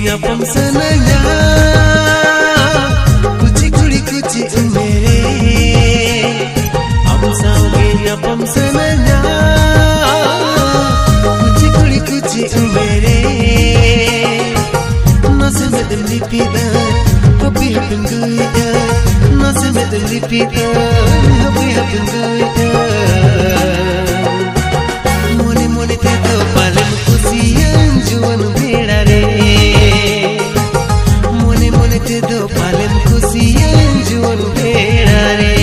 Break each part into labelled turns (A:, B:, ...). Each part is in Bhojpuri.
A: nyapam sananya kuci kuri kuci umere am sange nyapam sananya kuci kuri kuci umere nase medem lipida happy happen goida nase medem lipida happy happen goida mone mone te to palen kusiyan juan beda re mone mone te to palen kusiyan juan beda re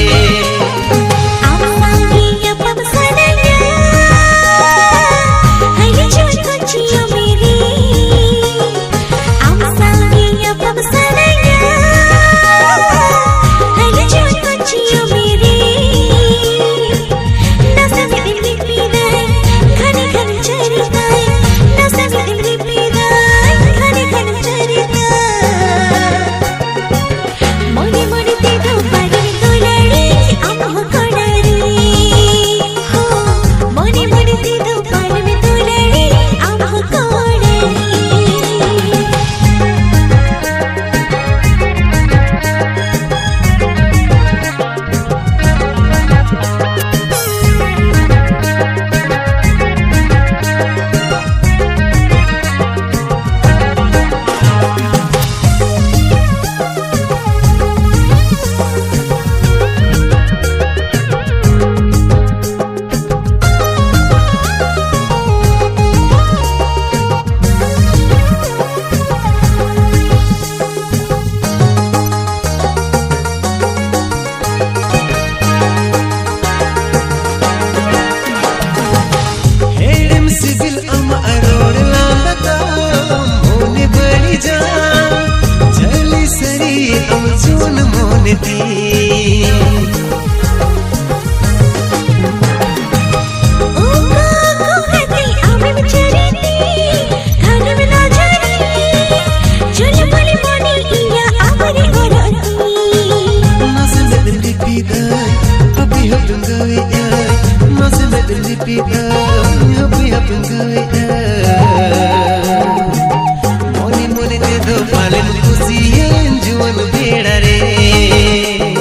A: mone mone te do palen kusiyan juan beda re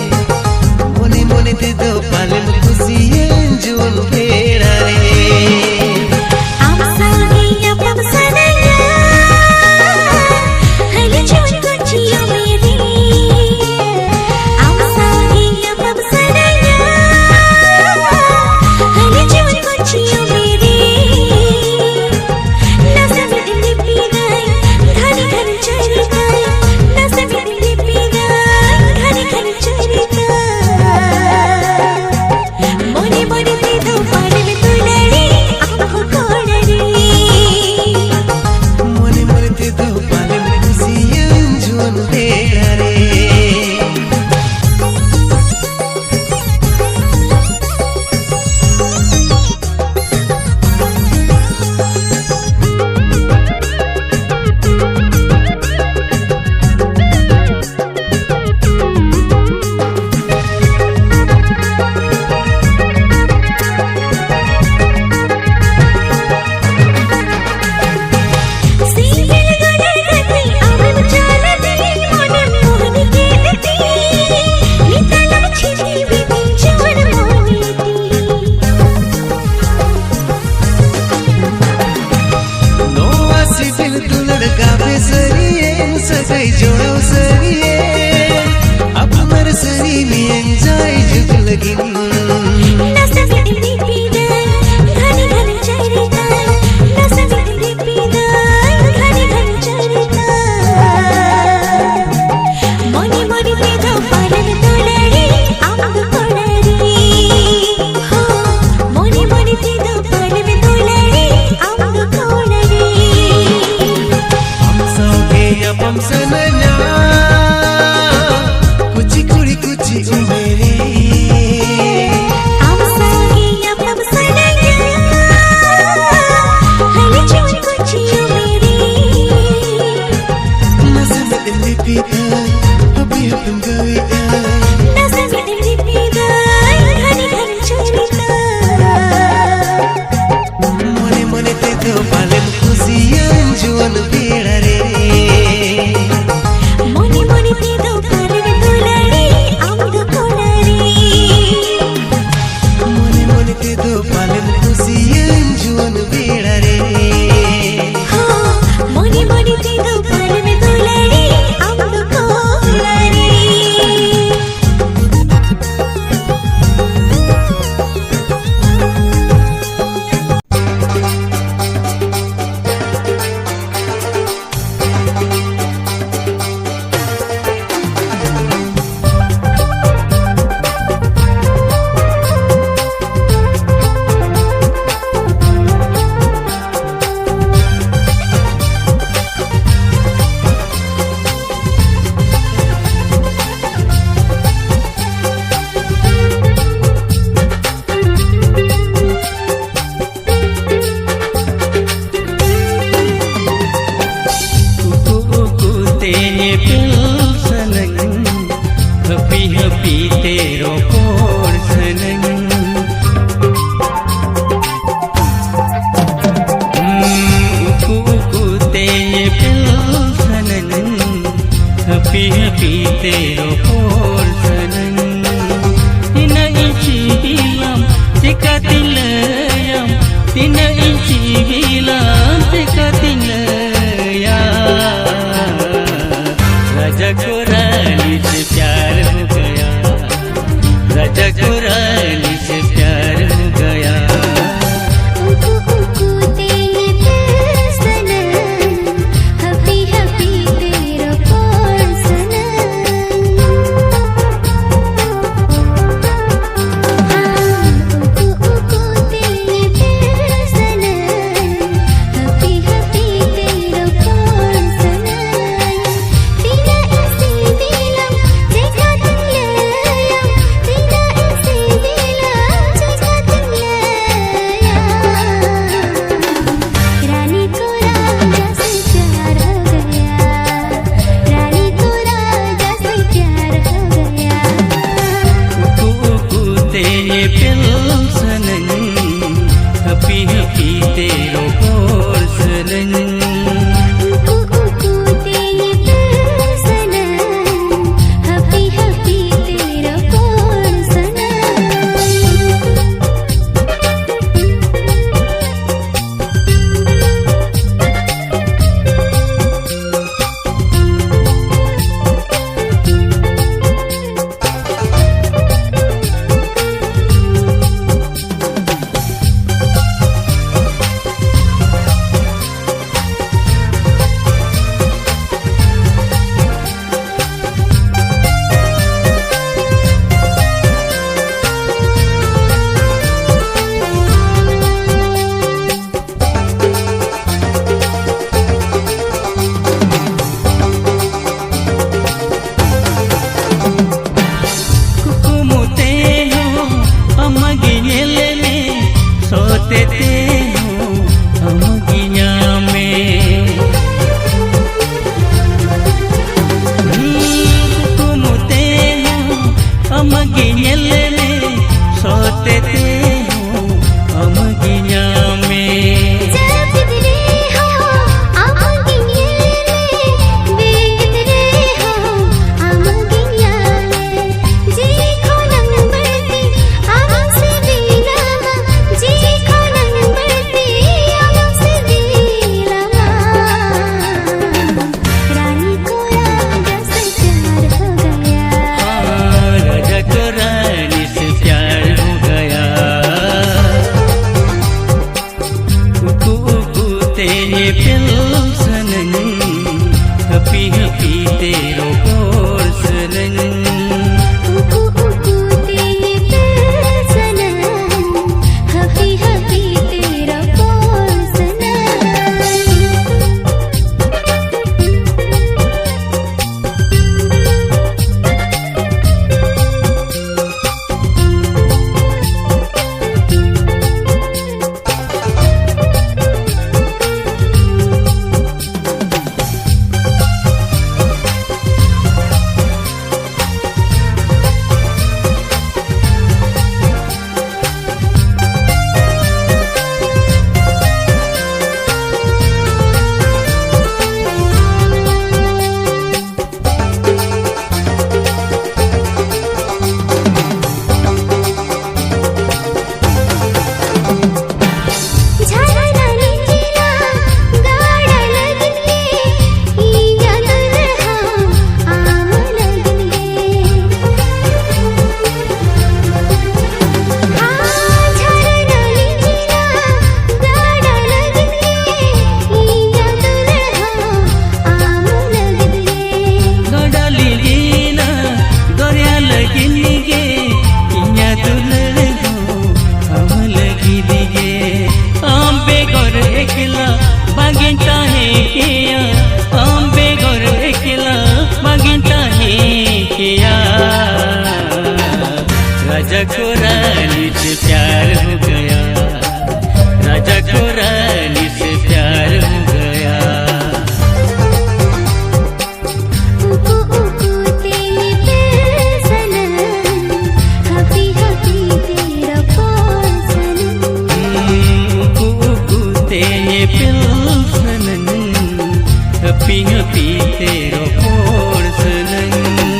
B: पियो पी तेरो फोर्स नहीं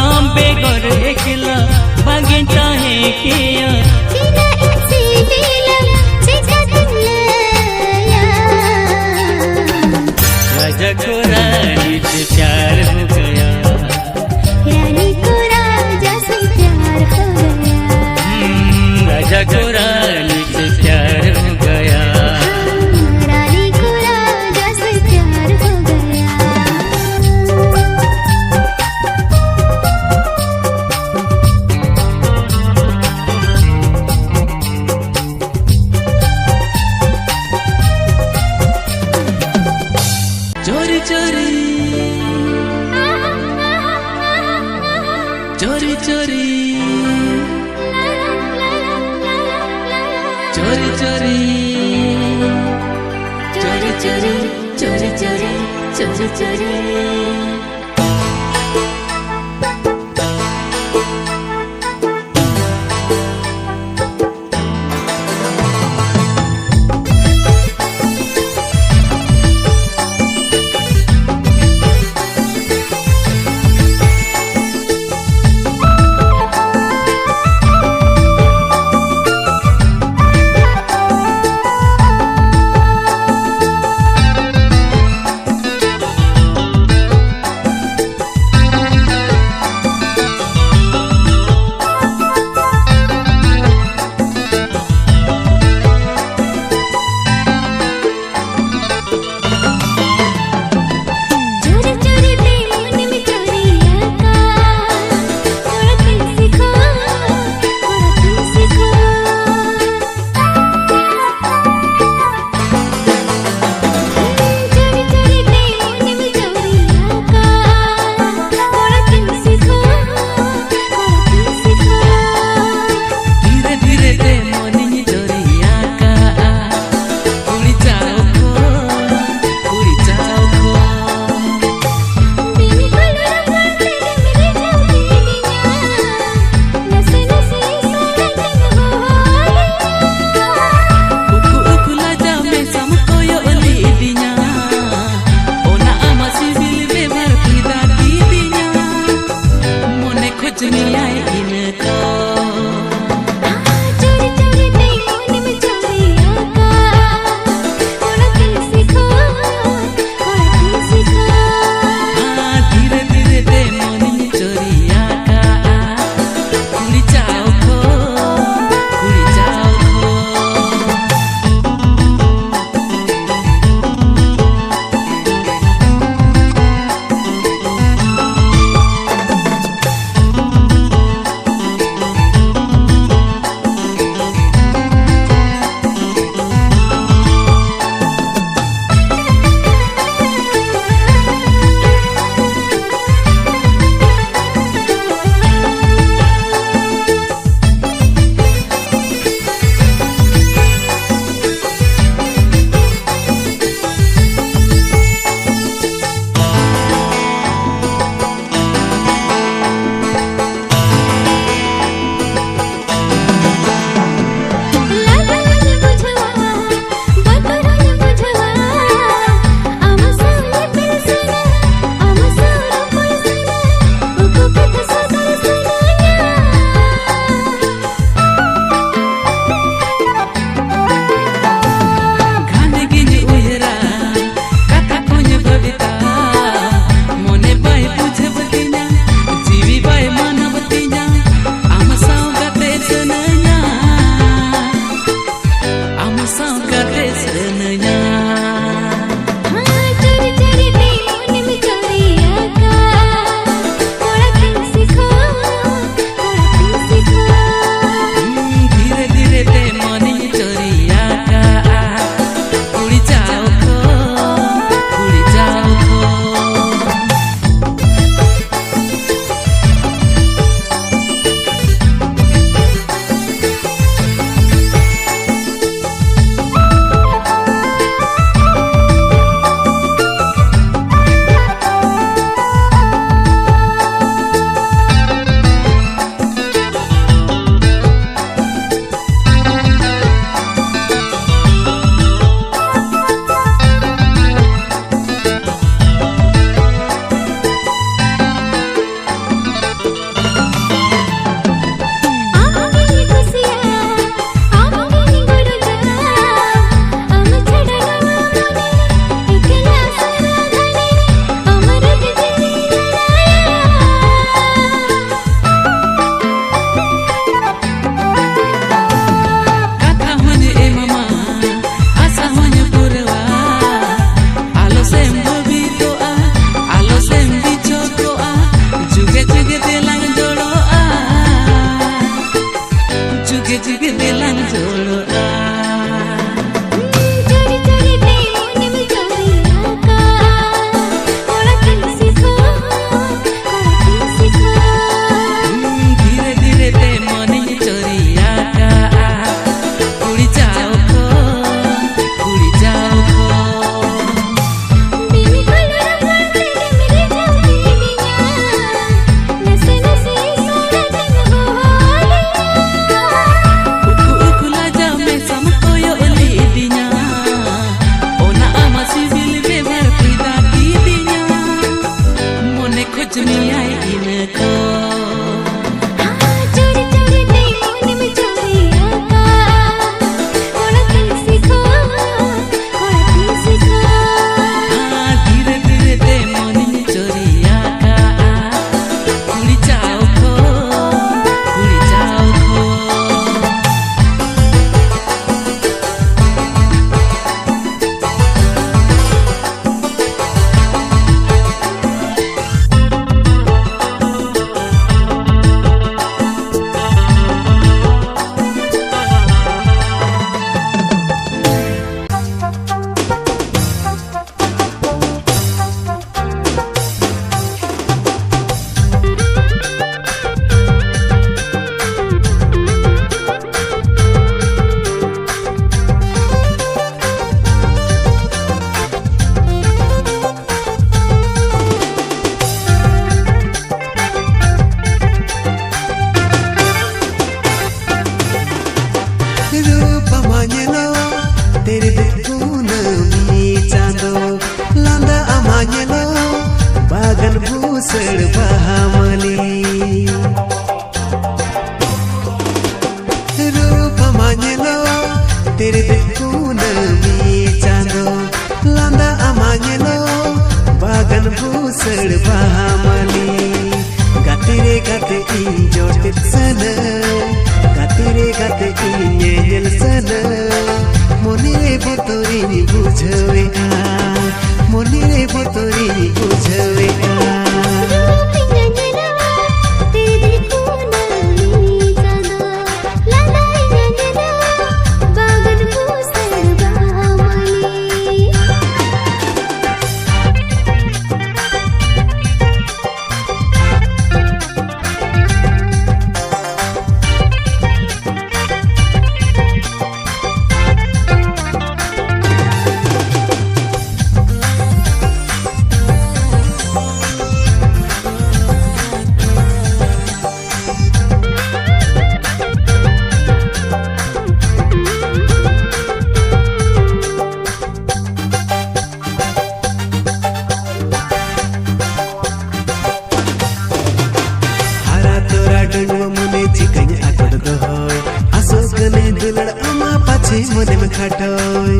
B: आंबे गोर एकला बागे चाहे किया
C: बिना इनसे दिला जैसा तुम लाया
B: राजा को रानी से प्यार हो गया
C: रानी को राजा से प्यार हो गया
B: राजा को रानी से प्यार हो गया
C: रानी को राजा से प्यार हो गया
B: चोरी चोरी चोरी चोरी चोरी चोरी चोरी चोरी चोरी चोरी चोरी
A: मांगलो बागन भूसड़ बहामली रूप मांगलो तेरे देखून मी चांदो लांदा मांगलो बागन भूसड़ बहामली गाते रे गाते इन जोटे सन गाते रे गाते इन येल सन मोनी रे बोतोरी बुझवे मोनी रे बोतोरी बुझवे मोने में खटोय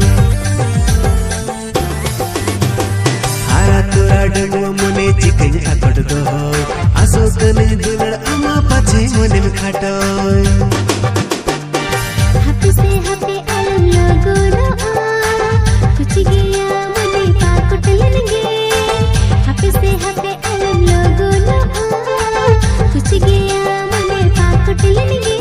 A: हारा तोरा डंगवा मोने चिकन आकड़ दो आसो कने दुलड़ अमा पाछे मोने में खटोय
C: हाथी से हाथे अलम लगो ना कुछ गया मोने पाकुट लनगे हाथी से हाथे अलम लगो ना कुछ गया मोने पाकुट लनगे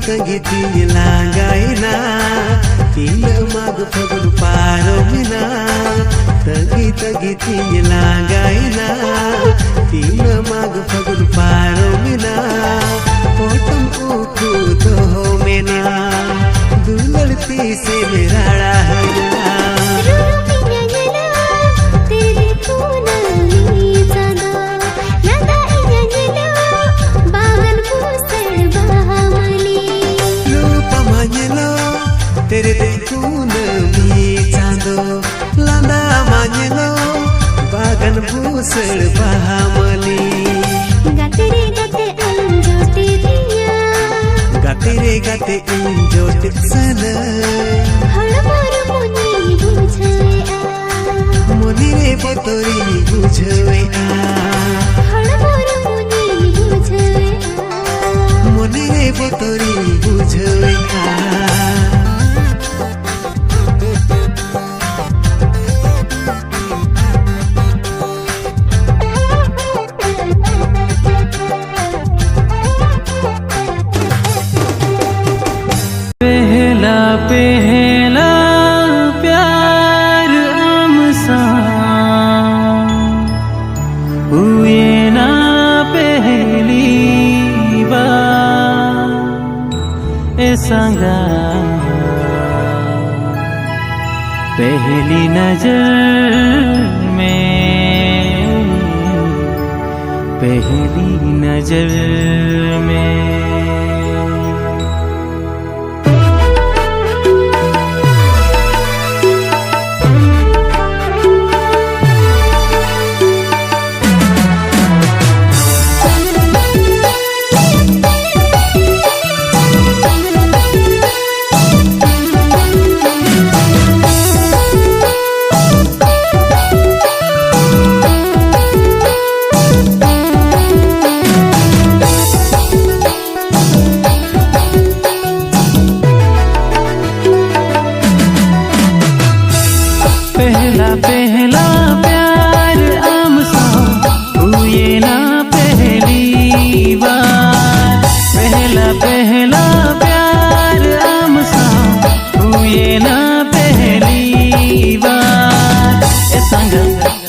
A: तंगी तीन लागाइना तीन माग फगुन पारो मिना तंगी तंगी तीन लागाइना तीन माग फगुन पारो मिना पोटम ऊखू तो हो मेना दुलड़ती से मेरा राहना तेरे देखून मी चांदो लांदा मांगलो बागन भूसड़ बहामली
C: गाते रे गाते अलम जोटे दिया
A: गाते रे गाते इन जोटे सन
C: हड़बड़ मोनी बुझवे आ
A: मोनी रे बोतोरी बुझवे
C: हड़बड़ मोनी बुझवे आ
A: मोनी रे बोतोरी बुझवे
B: पहला प्यार हमसा हुए ना पहली बार ए संगा पहली नजर में पहली नजर में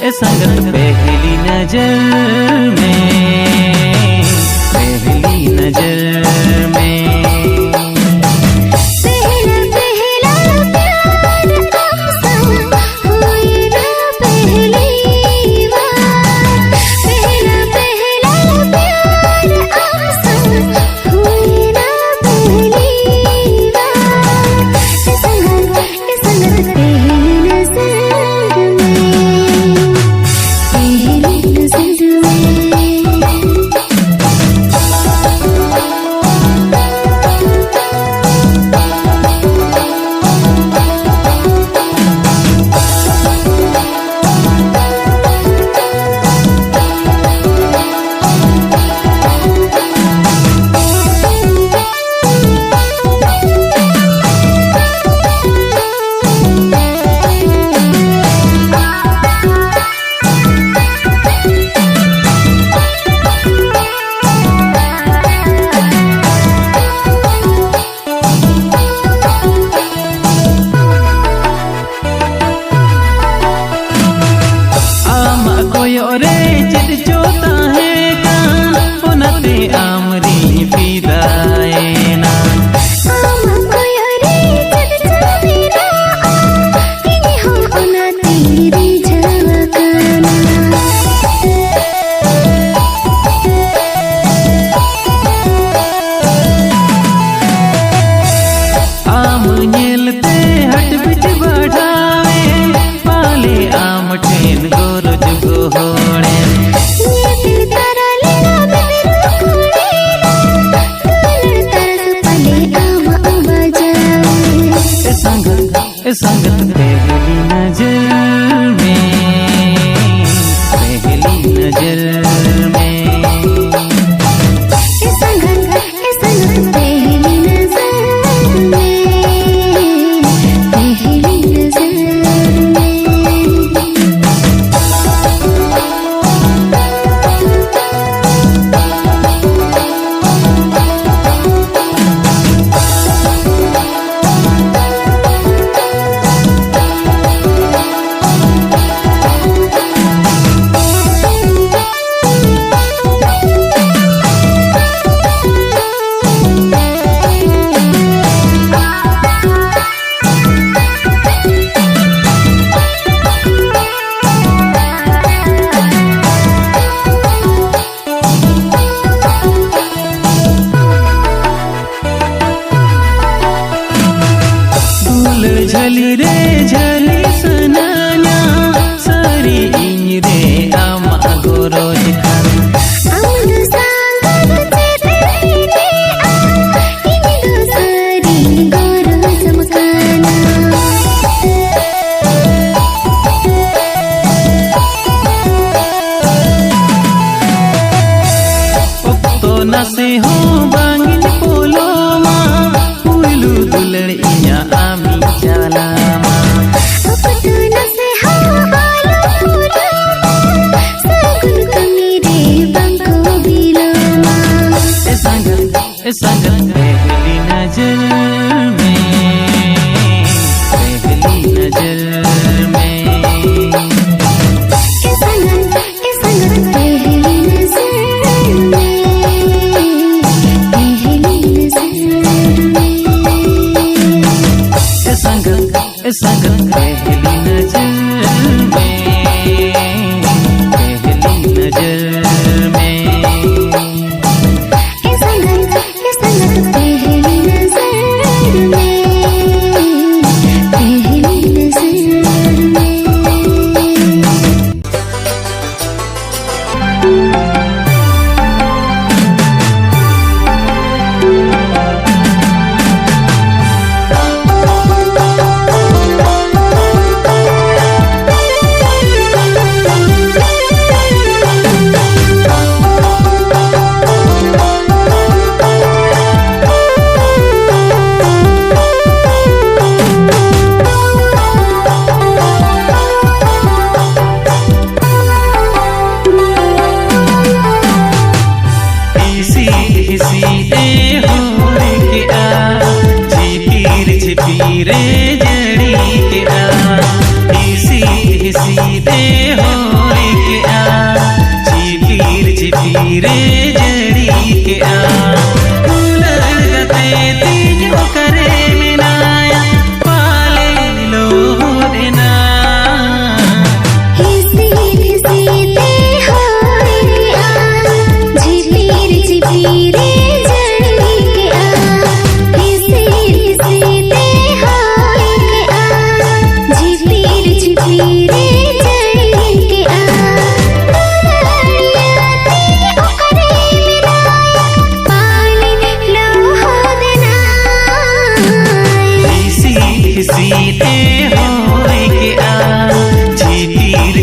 B: ए संगत पहली नजर में, पहली नजर में।
C: पहली नजर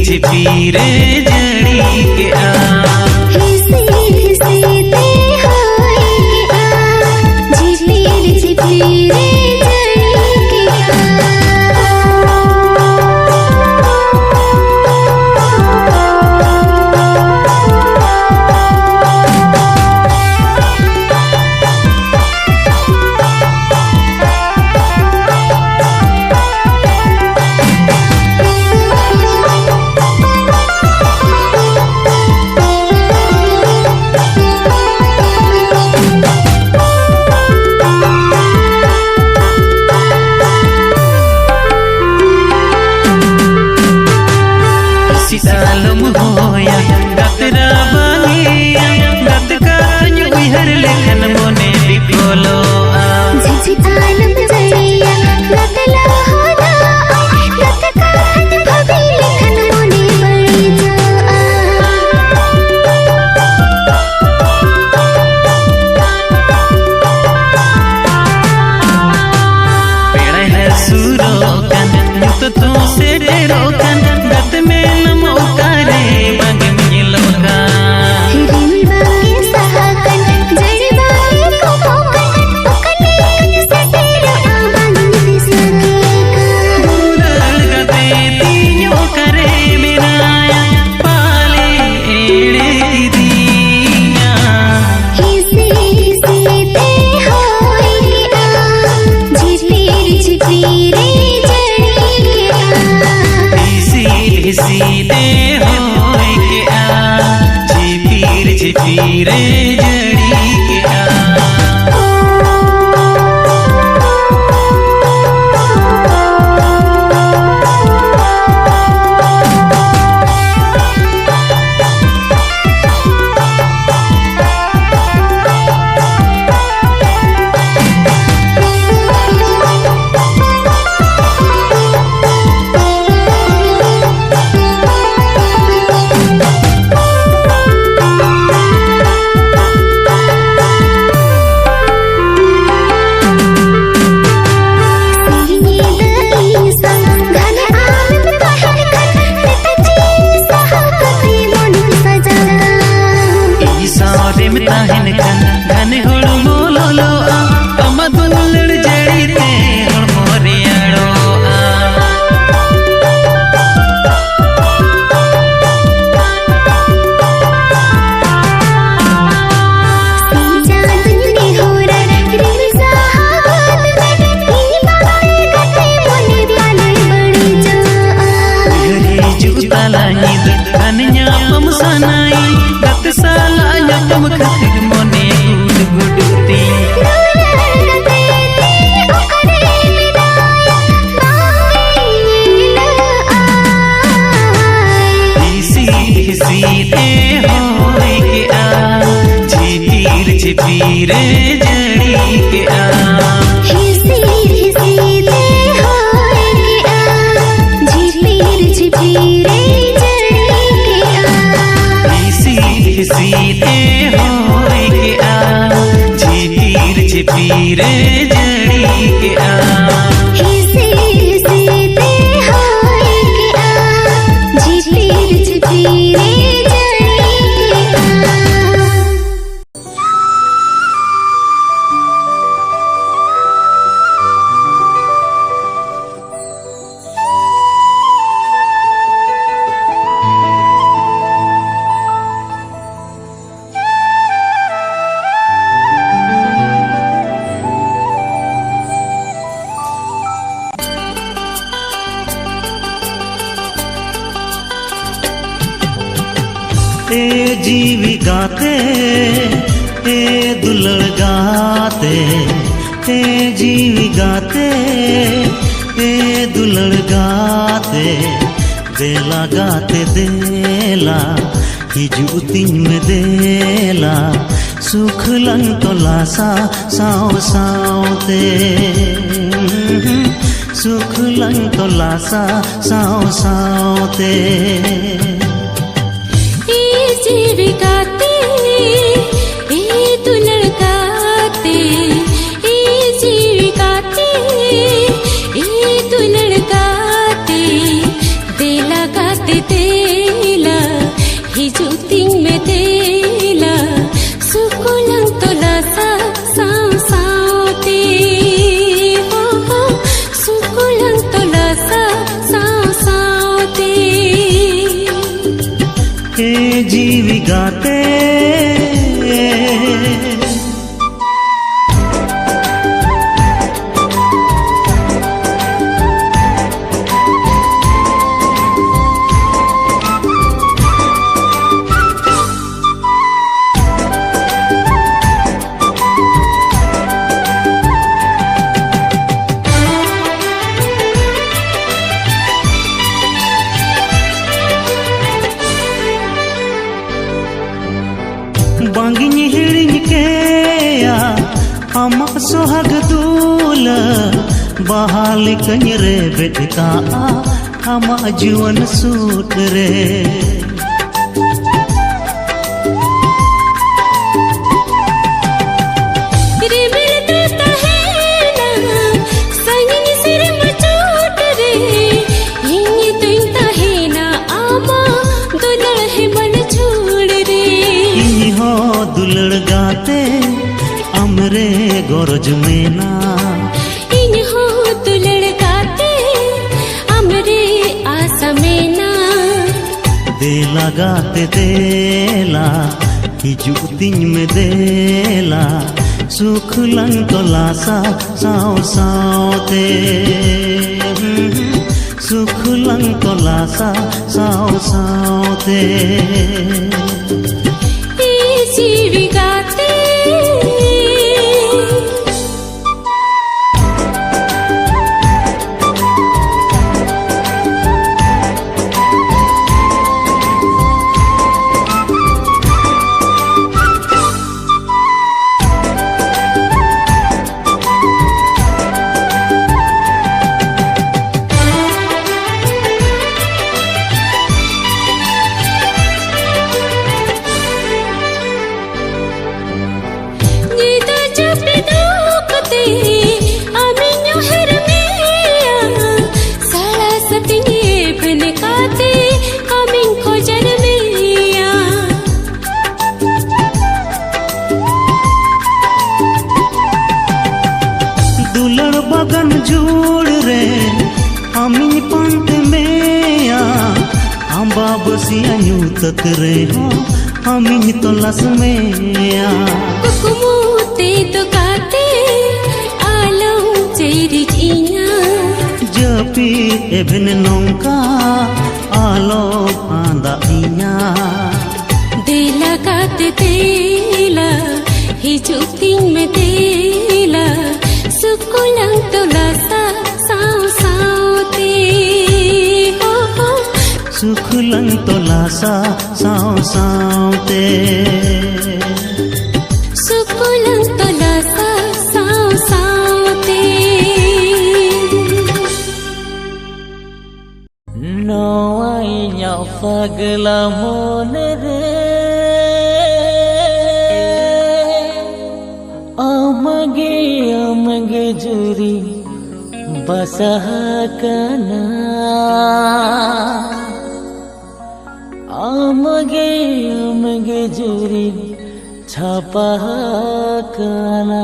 B: झिपीर जड़ी के आ
C: हिसी हिसीते होए के आ झिपीर झिपीर जड़ी के आ
B: सितालम होया गतरा बालिया गत का उहर लेखन मोने बिकोलो
C: झिझितालम जइया गतला होना गत कान भभी लिखन मोने बड़ी जा
B: पेड़ है सूरो कन युत तो से डेरो कन गत में सीधे होए के आ झिपीर झिपीर जड़ी के आ घन होड़ मोलो लो कम दुलड़ जड़ी ते होड़ मोरियाड़ो
C: चांदनी होरा रे साहब ई बाते गते मोने पाले बड़ी जा
B: घरे जुता लाईद कन्या पम सनाई गत साला यम खतिर मोने गुड गुडती सीधे होए के आ झिपीर झिपीर जड़ी के आ
C: हिसी हिसीते होए के आ झिपीर झिपीर जड़ी के आ
B: सीधे होए के आ झिपीर झिपीर जड़ी के आ
C: हिसी हिसीते होए के आ झिपीर झिपीर जड़ी के आ
A: ए जीवी गाते ए दुलड़ गाते ए जीवी गाते ए दुलड़ गाते देला गाते देला हिजुतिन में देला सुख लंग तो लासा साओ साओते सुख लंग तो लासा साओ साओते
C: गाते ए दुलड़ गाते ए जीवी गाते ए दुलड़ गाते देला गाते दे hijau ting me dela sukulang tola sa sao sao te ho ho sukulang tola sa sao sao te
B: हे जीवी गाते बांगिनी हिड़िन के आमा सोहाग दूल बहाल कंजरे बेटका आमा जीवन सूट रे दुलड़ गाते अमरे गोरज में ना
C: इन हो दुलड़ गाते अमरे आसा में ना
B: देला गाते देला हिजू तिन में देला सुख लंग तोला सा साओ साओते सुख लंग तोला सा साओ साओते
C: जीवी गाते
B: बगन जोड़ रे अमी पंत में अम्बा बसिया यूं तक रे हो अमी तो लस में
C: कुकुमुते तो गाते आलो चेरी जिया
B: जपी एबन नौका आलो आंदा इया
C: देला गाते देला हिजू तिन में देला सुकुlang tola sa sao sao te ho ho
B: सुखलंग तोला सा साओ साओ ते
C: sukulang tola sa sao sao te
D: no ai nhau fagla mon re amage juri basahakana amage juri chapahakana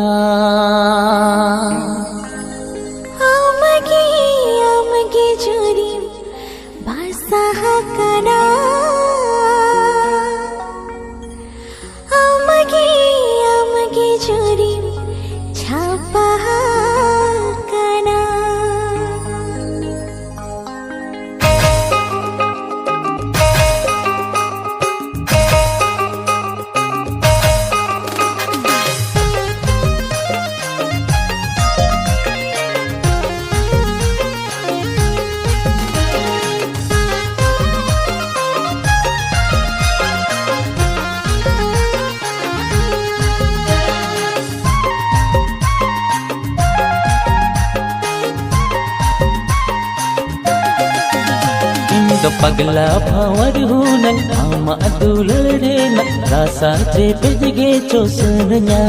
C: amage juri basahakana amage juri chapahakana
D: तो पगला भावर हुनन आमा दुलरे न रासा जे पेजगे चोसनया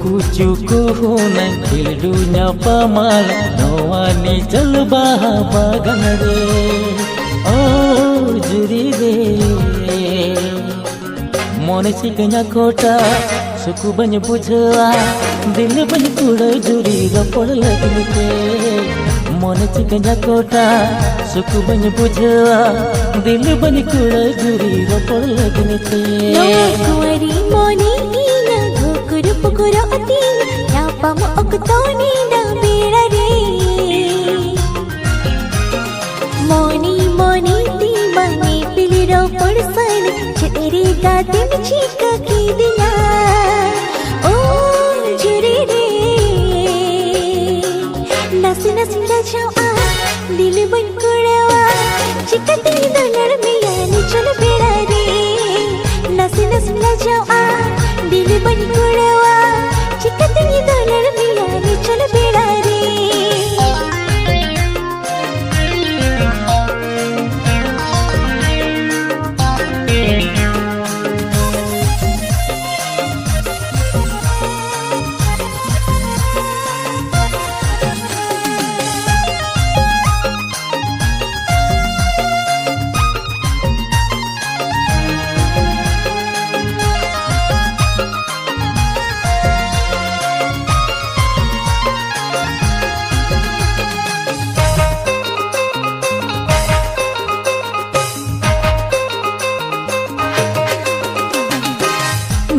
D: कुचुको हुनन खिलडुnya pamal नवानी जलबा बागन रे ओ मोने चिकन कोटा सुकु बन बुझवा दिल बन कुड़ जुरी रपड़ लगते मोने चिकन कोटा सुकु बन बुझवा दिल बन कुड़ जुरी रपड़ लगते
C: कुंवरी मोनी ईना घुकुर पुकुर अतीना यापम अकतोनी ना बेड़ा रे मोनी मोनी ती बने पिलिरो पड़सन तेरे गाते में चीका की दिया ओ जुरे रे नसी नसी जाओ आ दिल बन कुड़वा चिका तेरी दुलड़ में यानी चलो बेड़ा रे नसी नसी जाओ आ दिल बन कुड़वा चिका तेरी दुलड़ में यानी चलो बेड़ा रे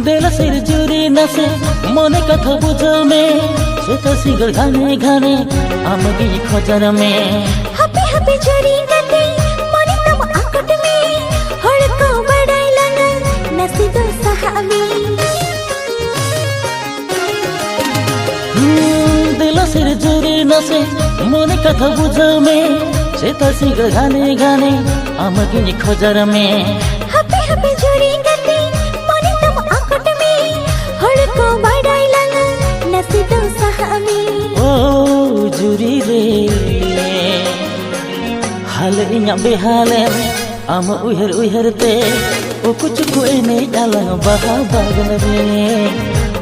D: दिल सिर जुरी नसे मोने कथा बुझो में सुता सिगर घाने घाने आमगी खोजर में
C: हपे हपे जुरी गते मोनी तम आकट में हड़को बड़ाई लना नसी दो सहाबी
D: दिल सिर जुरी नसे मोने कथा बुझो में सुता सिगर घाने घाने आमगी खोजर में
C: हपे हपे जुरी गते मोनी तम आकट में हड़को बड़ाई लना नसी दो सहाबी
D: ओ जुरी रे हाल इnya बेहाले आम उहर उहर ते ओ कुछ को एने डालंग बहा बागन रे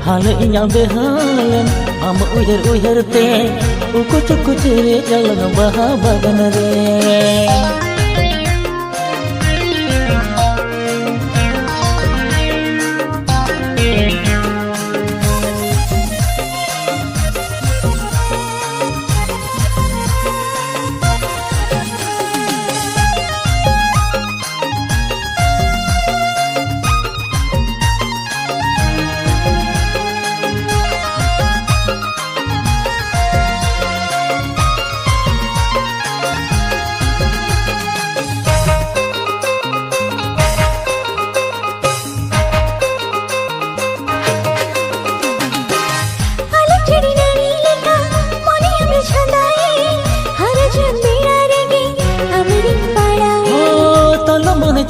D: हाल इnya बेहाले आम उहर उहर ते ओ कुछ रे डालंग बहा बागन रे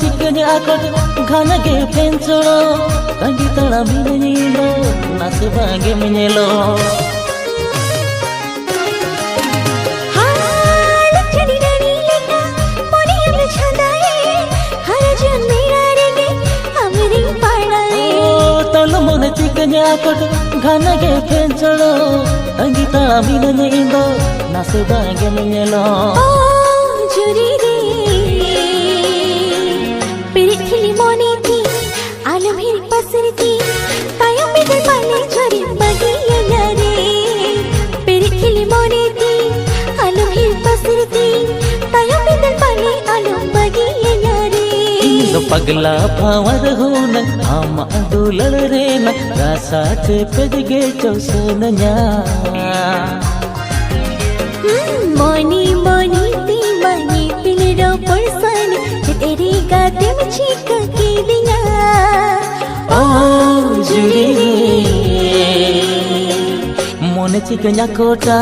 D: चिकन आकट घाना गे पेंचड़ो तंगी तड़ा मिनेलो नासे बागे मिनेलो
C: हाल चली रानी लेका मोनी हम छंदाए हर जन मेरा रेगे अमरी पड़ाए
D: तोलो मोने चिकन आकट घाना गे पेंचड़ो तंगी तड़ा मिनेलो नासे बागे मिनेलो
C: ओ जुरी रे पिरिखिली मोनी थी आलम हिर पसर थी तायों में दिल पाले छोरी बगिया यारे पिरिखिली मोनी थी आलम हिर पसर थी तायों में दिल पाले आलम बगिया यारे
D: नो पगला भावर हो न आमा दुलड़ रे न रासा चे पेदगे चौसन न्या
C: मोनी मोनी ती मनी पिलड़ो पड़सन तेरी गाते में चीका की दिया
D: ओ जुरी मोने चिकन कोटा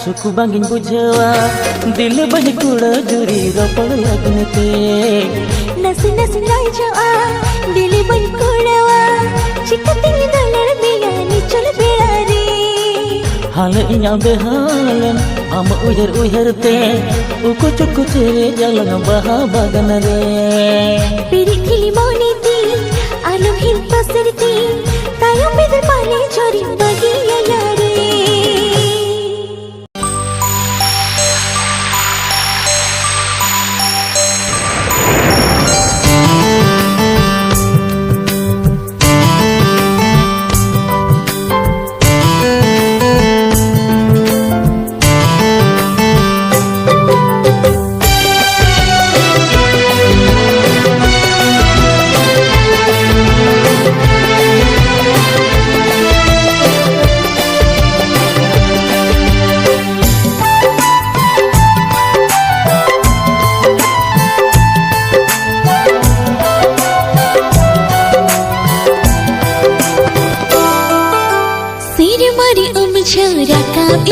D: सुकु बांगिन बुझवा दिल बन कुड़ जुरी रपड़ लगते
C: नस नस लाई जो आ दिल बन कुड़वा चिका तेरी दुलड़ में यानी चल बेड़ा रे
D: हाल इnya बेहालन आम उहर उहर ते ओ कुछ रे जलंग बहा बागन रे
C: पिरिखिली मोनी थी आलम हिर पसर थी तायों में दिल पाले छोरी बगिया यारे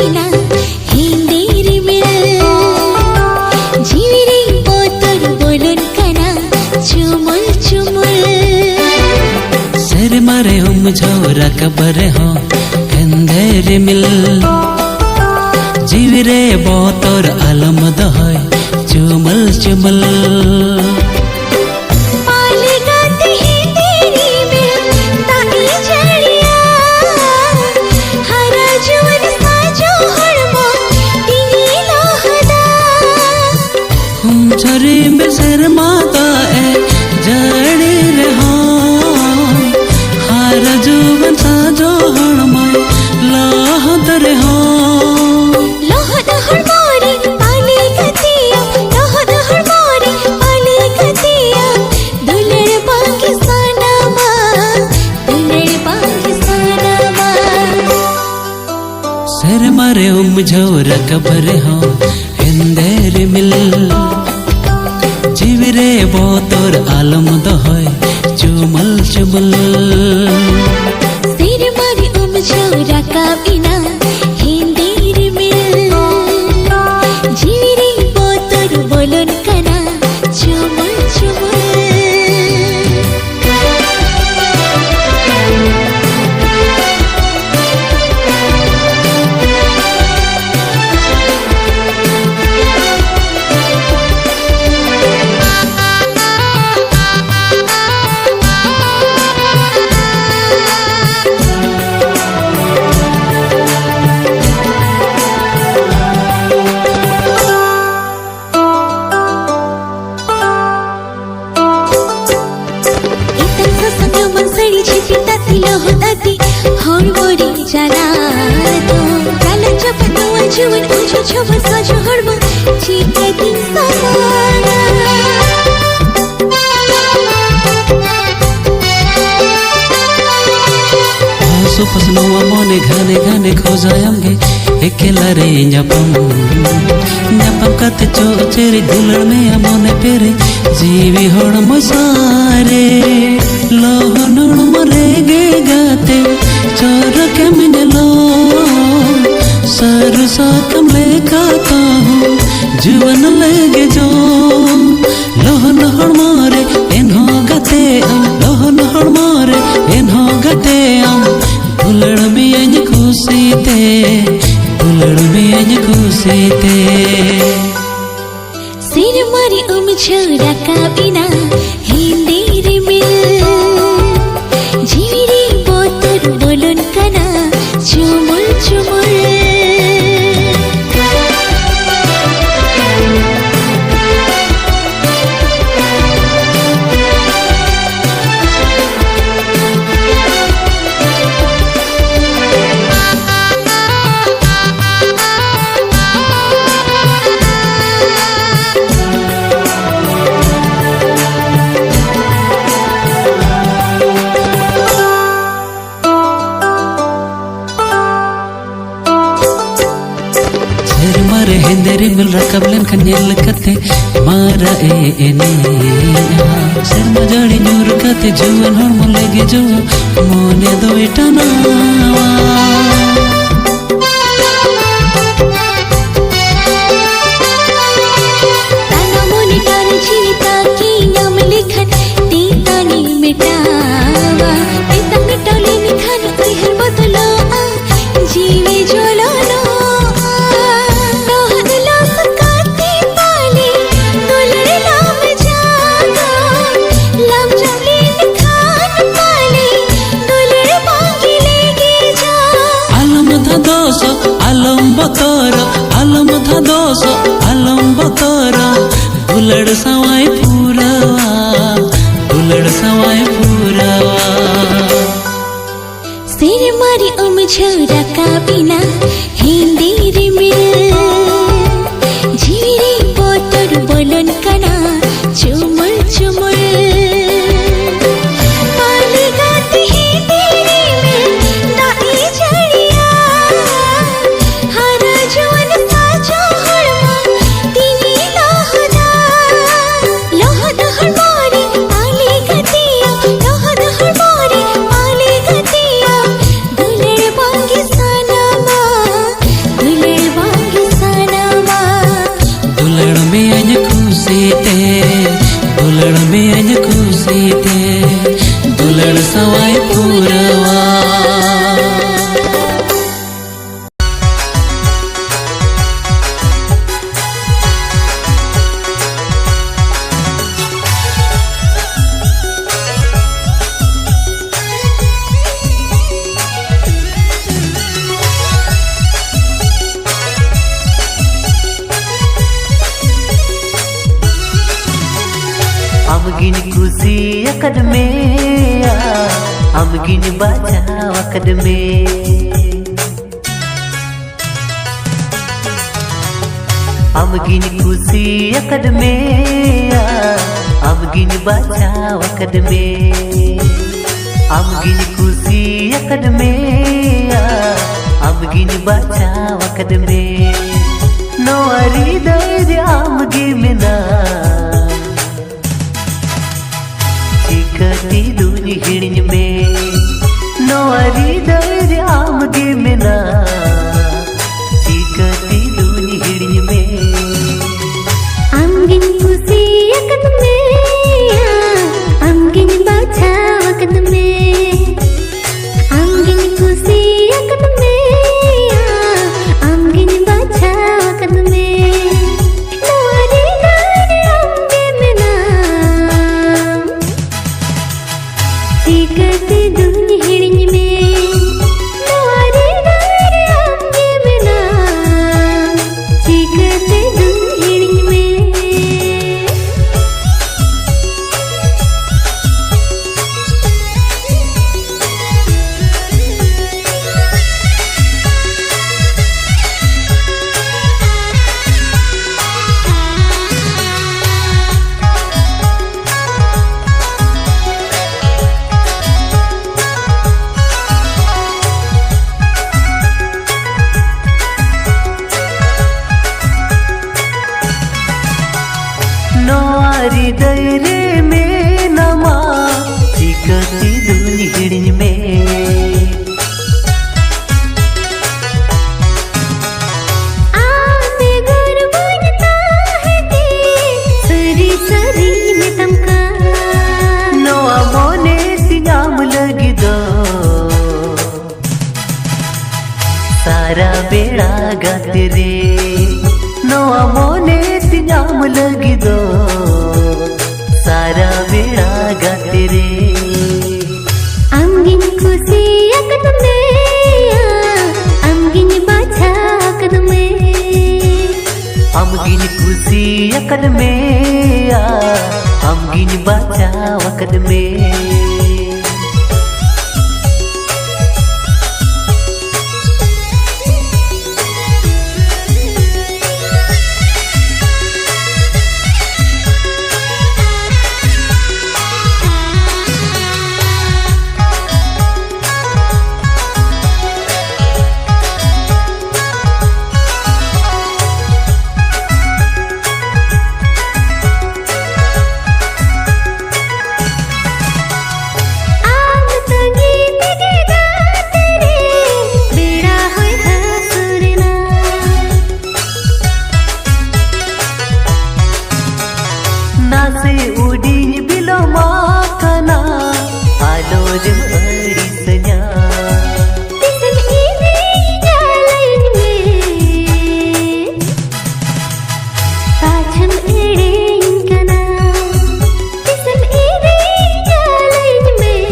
C: इना हिंदी मिल जीविरे बोतर बोलन कना चुमुल चुमुल
B: सर मारे हम झोरा कबर हो अंधेर मिल जीविरे बोतर आलम दहय चुमुल चुमुल झरे में सर माता ए जड़े रहा हर जुवन साजो हणमय लहदर हो
C: लहद हड़मारी पाली गतिया लहद हड़मारी पाली गतिया दुलड़ पाकिस्ताना मा
B: सर मारे झोरा कबर हो अंधेर मिल जीविरे बोतर आलम दहय चुमुल चुमुल
C: सिर मारी झोरा का बिना हिंदी मिल जीविरे बोतर बोलन कना चुमुल चुमुल जुवन उजो छबन साजो हड़मा चीते दिन समाना
B: आसो पसनोवा मोने घने घने खोजायंगे एकेला रे न्यापम कत चो चेरे दुलड़ में मोने पेरे जीवी हड़म सारे लोहन मरे गे गाते चोर के मिने लो सरसा कमले खाता हूँ जीवन लेगे जो लोहन हड़मारे इन्हो गते लोहन हड़मारे इन्हो गते दुलड़ में अज खुशी ते दुलड़ में अज खुशी ते
C: सिर मारी झोरा का बिना हिंदी मिल जीविरे बोतर बोलन कना चुमुल चुमुल
B: हिंदेरी मिल रकब लेन खन्यल कते मारा एने सर मजड़ी न्यूर कते जुवन हर मुलेगे जो मोने दो इटना
C: ताना मोने ताने जीविता की नाम लिखन तीतानी मिटावा तीता मिटाले निखान कोई हर बदला जीवे जोलो
B: आलम था दोस आलम बतरा दुलड़ सवाई पूरवा दुलड़ सवाई पूरवा
C: सिर मारी झोरा का बिना हिंदी मिल जीविरे बोतर बोलन कना चुमुल चुमुल
B: खुशीते दुलड़ में खुशीते दुलड़ सवाई पूरवा
A: अमगिन खुशी अकदमे अमगिन बाचा अकदमे अमगिन खुशी अकदमे अमगिन बाचा अकदमे अमगिन खुशी अकदमे अमगिन बाचा अकदमे नोरी दर अमगे मिना चिकती दूनी हिड़िन में नोरी दर आमगे में ना चिकती दूनी हिड़िन में
C: अमगिन खुशी अकद में अमगिन बाछा अकद में अमगिन खुशी अकद में अमगिन बाछा अकद में नोरी दर आमगे में ना चिकती दूनी हिड़िन में नोरी दर आमगे में ना चिकती दूनी हिड़िन में
A: नोरी दर में नमा चिकती दूनी हिड़िन में
C: आमे गुर बनता है ते सरी सरी में तमका
A: नोआ मोने सिंगाम लगी दो सारा बेड़ा गाते रे नोआ मोने सिंगाम लगी दो सारा बेड़ा गाते रे
C: अमगिन खुशी अकद में अमगिन बाछा अकद में
A: अमगिन खुशी अकद में अमगिन बाचा अकद में
C: आग तंगी तेगे रात रे बेड़ा होय हसुरना
A: नासे उडीन बिलो माकना आलो जम अरिसन्या
C: तिसन इने जालैन में पाछम एड़े इनकना तिसन इने जालैन में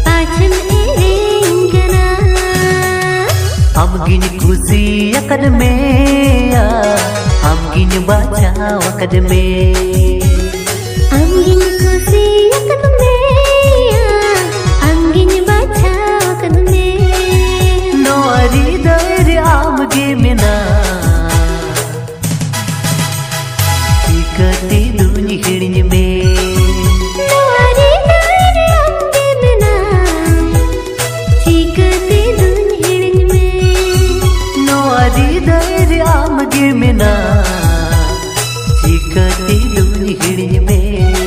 C: पाछम एड़े इनकना
A: अमगिन खुशी अकद में अमगिन बाचा अकद में
C: अमगिन खुशी अकद में अमगिन बाछा अकद में
A: नोरी दर आमगे में ना चिकती दूनी हिड़िन में
C: नोरी दर आमगे में ना चिकती दूनी हिड़िन में
A: नोरी दर आमगे में ना चिकती दूनी हिड़िन में